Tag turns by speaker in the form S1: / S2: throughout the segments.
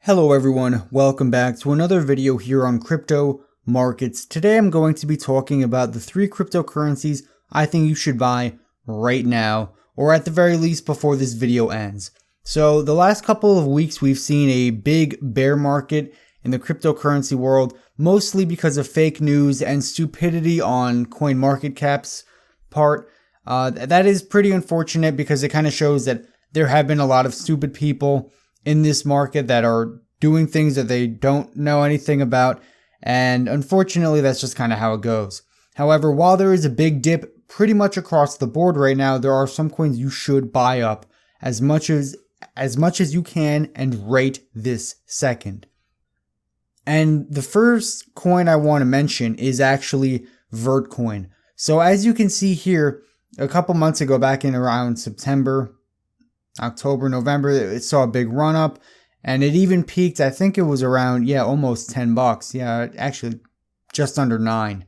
S1: Hello everyone, welcome back to another video here on crypto markets. Today I'm going to be talking about the 3 cryptocurrencies I think you should buy right now, or at the very least before this video ends. So the last couple of weeks we've seen a big bear market in the cryptocurrency world, mostly because of fake news and stupidity on CoinMarketCap's part. That is pretty unfortunate because it kind of shows that there have been a lot of stupid people in this market that are doing things that they don't know anything about, and unfortunately that's just kind of how it goes. However, while there is a big dip pretty much across the board right now, there are some coins you should buy up as much as you can and right this second. And the first coin I want to mention is actually Vertcoin. So as you can see here, a couple months ago, back in around September, October, November, it saw a big run up, and it even peaked, I think it was around, almost $10. Yeah, actually just under 9.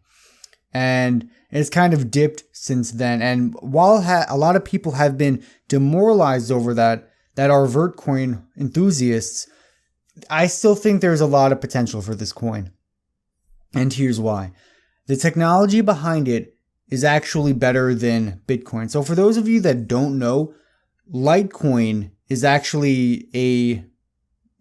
S1: And it's kind of dipped since then. And while a lot of people have been demoralized over that are Vertcoin enthusiasts, I still think there's a lot of potential for this coin. And here's why. The technology behind it is actually better than Bitcoin. So for those of you that don't know, Litecoin is actually a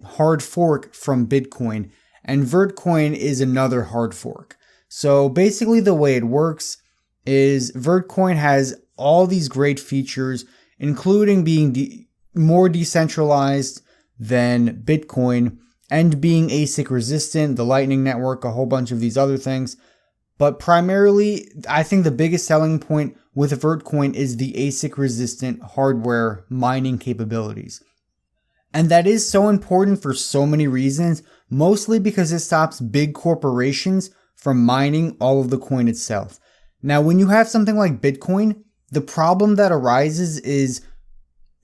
S1: hard fork from Bitcoin, and Vertcoin is another hard fork. So basically the way it works is Vertcoin has all these great features, including being more decentralized than Bitcoin and being ASIC resistant, the Lightning Network, a whole bunch of these other things. But primarily, I think the biggest selling point with Vertcoin is the ASIC resistant hardware mining capabilities. And that is so important for so many reasons, mostly because it stops big corporations from mining all of the coin itself. Now, when you have something like Bitcoin, the problem that arises is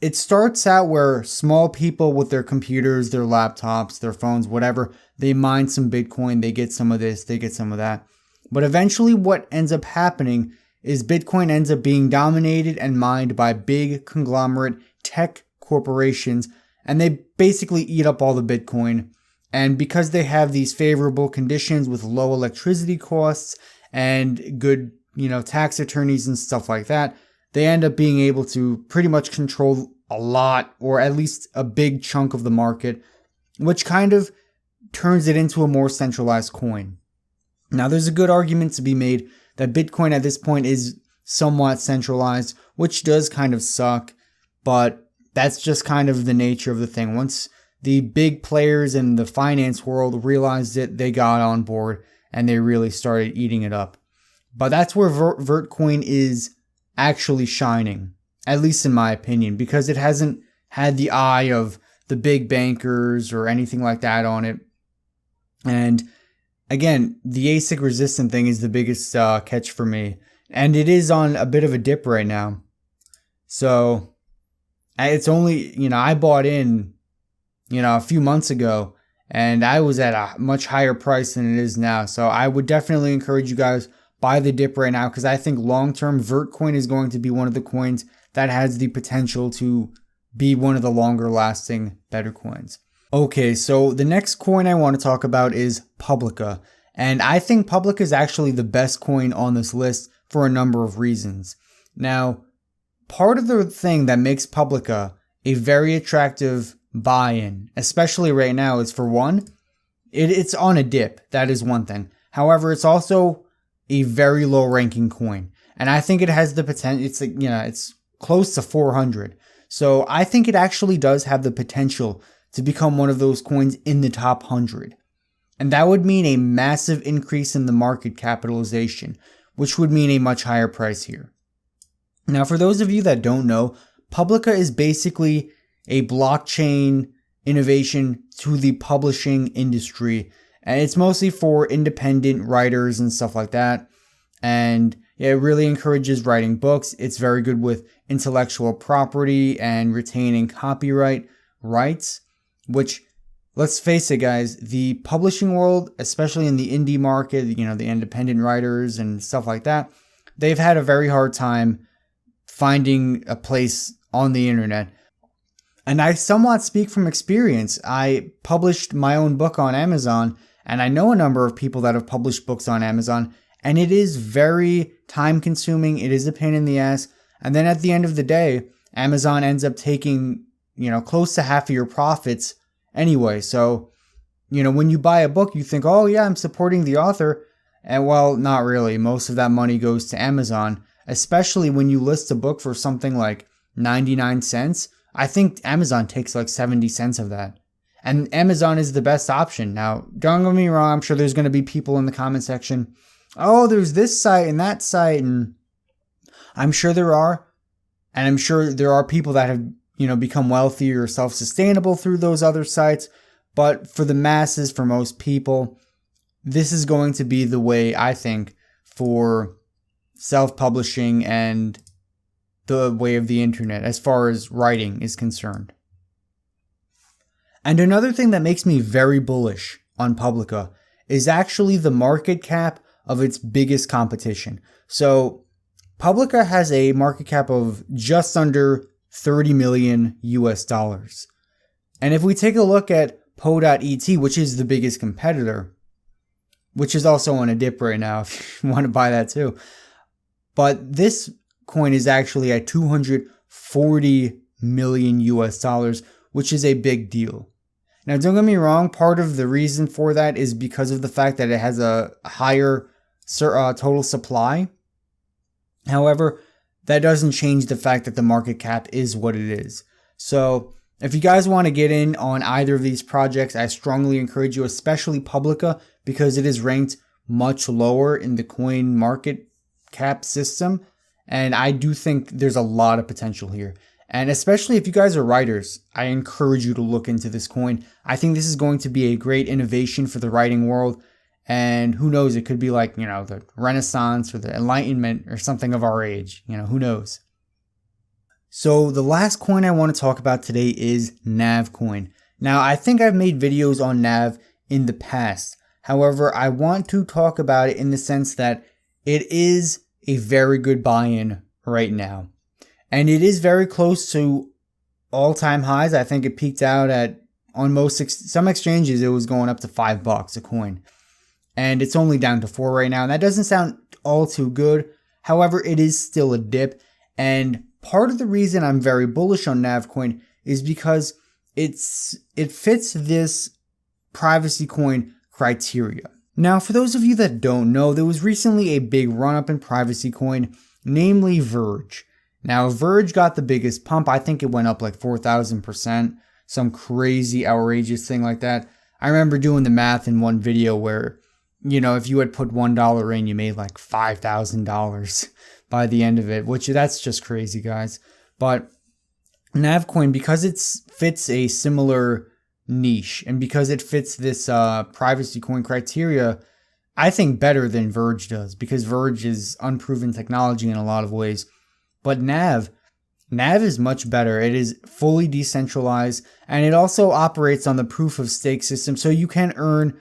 S1: it starts out where small people with their computers, their laptops, their phones, whatever, they mine some Bitcoin, they get some of this, they get some of that. But eventually what ends up happening is Bitcoin ends up being dominated and mined by big conglomerate tech corporations, and they basically eat up all the Bitcoin. And because they have these favorable conditions with low electricity costs and good, tax attorneys and stuff like that, they end up being able to pretty much control a lot, or at least a big chunk of the market, which kind of turns it into a more centralized coin. Now, there's a good argument to be made that Bitcoin at this point is somewhat centralized, which does kind of suck, but that's just kind of the nature of the thing. Once the big players in the finance world realized it, they got on board and they really started eating it up. But that's where Vertcoin is actually shining, at least in my opinion, because it hasn't had the eye of the big bankers or anything like that on it. And again, the ASIC resistant thing is the biggest catch for me. And it is on a bit of a dip right now. So it's only, I bought in, a few months ago, and I was at a much higher price than it is now. So I would definitely encourage you guys, buy the dip right now, because I think long-term Vertcoin is going to be one of the coins that has the potential to be one of the longer-lasting better coins. Okay, so the next coin I want to talk about is Publica. And I think Publica is actually the best coin on this list for a number of reasons. Now, part of the thing that makes Publica a very attractive buy-in, especially right now, is for one, it's on a dip. That is one thing. However, it's also a very low-ranking coin. And I think it has the potential, it's close to 400. So I think it actually does have the potential to become one of those coins in the top 100. And that would mean a massive increase in the market capitalization, which would mean a much higher price here. Now, for those of you that don't know, Publica is basically a blockchain innovation to the publishing industry. And it's mostly for independent writers and stuff like that. And it really encourages writing books. It's very good with intellectual property and retaining copyright rights, which, let's face it, guys, the publishing world, especially in the indie market, the independent writers and stuff like that, they've had a very hard time finding a place on the internet. And I somewhat speak from experience. I published my own book on Amazon, and I know a number of people that have published books on Amazon, and it is very time consuming. It is a pain in the ass. And then at the end of the day, Amazon ends up taking, close to half of your profits anyway. So, when you buy a book, you think, oh yeah, I'm supporting the author. And well, not really. Most of that money goes to Amazon, especially when you list a book for something like 99 cents. I think Amazon takes like 70 cents of that. And Amazon is the best option. Now, don't get me wrong, I'm sure there's going to be people in the comment section, oh, there's this site and that site, and I'm sure there are. And I'm sure there are people that have, become wealthy or self-sustainable through those other sites. But for the masses, for most people, this is going to be the way, I think, for self-publishing and the way of the internet as far as writing is concerned. And another thing that makes me very bullish on Publica is actually the market cap of its biggest competition. So Publica has a market cap of just under 30 million US dollars. And if we take a look at Po.et, which is the biggest competitor, which is also on a dip right now if you want to buy that too. But this coin is actually at 240 million US dollars, which is a big deal. Now, don't get me wrong, part of the reason for that is because of the fact that it has a higher total supply. However, that doesn't change the fact that the market cap is what it is. So, if you guys want to get in on either of these projects, I strongly encourage you, especially Publica, because it is ranked much lower in the coin market cap system. And I do think there's a lot of potential here. And especially if you guys are writers, I encourage you to look into this coin. I think this is going to be a great innovation for the writing world. And who knows, it could be like, the Renaissance or the Enlightenment or something of our age. Who knows? So the last coin I want to talk about today is Navcoin. Now, I think I've made videos on Nav in the past. However, I want to talk about it in the sense that it is a very good buy-in right now. And it is very close to all-time highs. I think it peaked out at, on some exchanges, it was going up to $5 a coin. And it's only down to 4 right now. And that doesn't sound all too good. However, it is still a dip. And part of the reason I'm very bullish on Navcoin is because it fits this privacy coin criteria. Now, for those of you that don't know, there was recently a big run-up in privacy coin, namely Verge. Now, Verge got the biggest pump. I think it went up like 4,000%, some crazy, outrageous thing like that. I remember doing the math in one video where, if you had put $1 in, you made like $5,000 by the end of it, which that's just crazy, guys. But Navcoin, because it fits a similar niche and because it fits this privacy coin criteria, I think better than Verge does, because Verge is unproven technology in a lot of ways. But Nav is much better. It is fully decentralized, and it also operates on the proof of stake system, so you can earn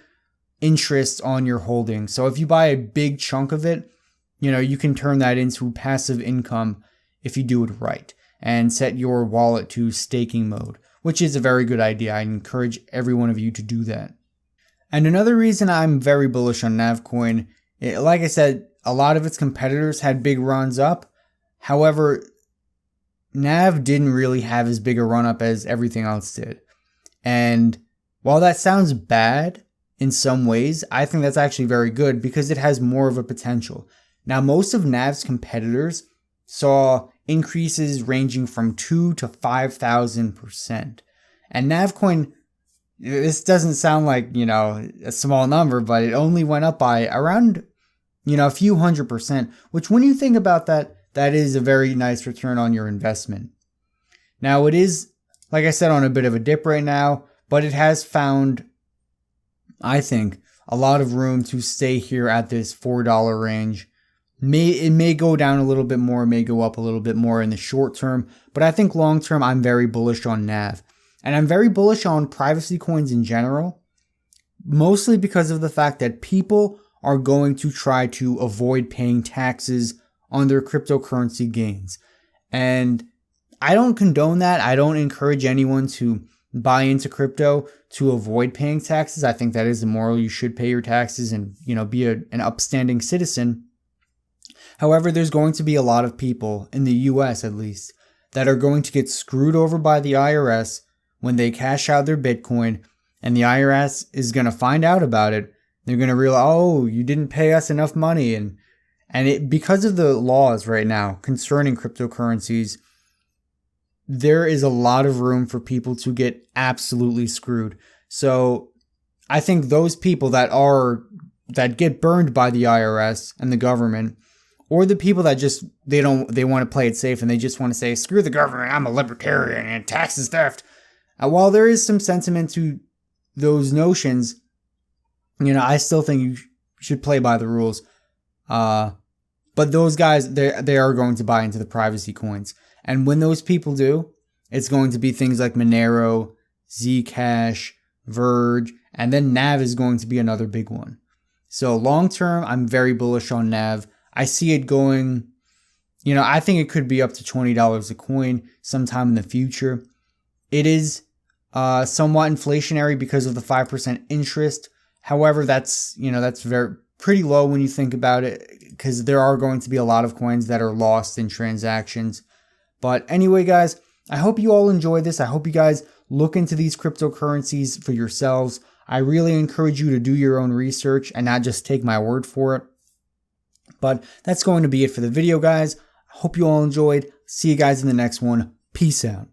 S1: interest on your holdings. So if you buy a big chunk of it, you can turn that into passive income if you do it right and set your wallet to staking mode, which is a very good idea. I encourage every one of you to do that. And another reason I'm very bullish on Navcoin, like I said, a lot of its competitors had big runs up. However, Nav didn't really have as big a run up as everything else did. And while that sounds bad in some ways, I think that's actually very good because it has more of a potential. Now, most of Nav's competitors saw increases ranging from 2,000 to 5,000%. And Navcoin, this doesn't sound like, a small number, but it only went up by around, a few 100%, which when you think about that, that is a very nice return on your investment. Now, it is, like I said, on a bit of a dip right now, but it has found, I think, a lot of room to stay here at this $4 range. It may go down a little bit more, may go up a little bit more in the short term, but I think long term, I'm very bullish on Nav. And I'm very bullish on privacy coins in general, mostly because of the fact that people are going to try to avoid paying taxes on their cryptocurrency gains. And I don't condone that. I don't encourage anyone to buy into crypto to avoid paying taxes. I think that is immoral. You should pay your taxes and, be an upstanding citizen. However, there's going to be a lot of people, in the US at least, that are going to get screwed over by the IRS when they cash out their Bitcoin, and the IRS is going to find out about it. They're going to realize, oh, you didn't pay us enough money. And because of the laws right now concerning cryptocurrencies, there is a lot of room for people to get absolutely screwed. So I think those people that get burned by the IRS and the government, or the people that just they want to play it safe and they just want to say, screw the government, I'm a libertarian and taxes theft. While there is some sentiment to those notions, I still think you should play by the rules. But those guys, they are going to buy into the privacy coins. And when those people do, it's going to be things like Monero, Zcash, Verge, and then NAV is going to be another big one. So long term, I'm very bullish on NAV. I see it going, I think it could be up to $20 a coin sometime in the future. It is somewhat inflationary because of the 5% interest. However, that's pretty low when you think about it, because there are going to be a lot of coins that are lost in transactions. But anyway, guys, I hope you all enjoyed this. I hope you guys look into these cryptocurrencies for yourselves. I really encourage you to do your own research and not just take my word for it. But that's going to be it for the video, guys. I hope you all enjoyed. See you guys in the next one. Peace out.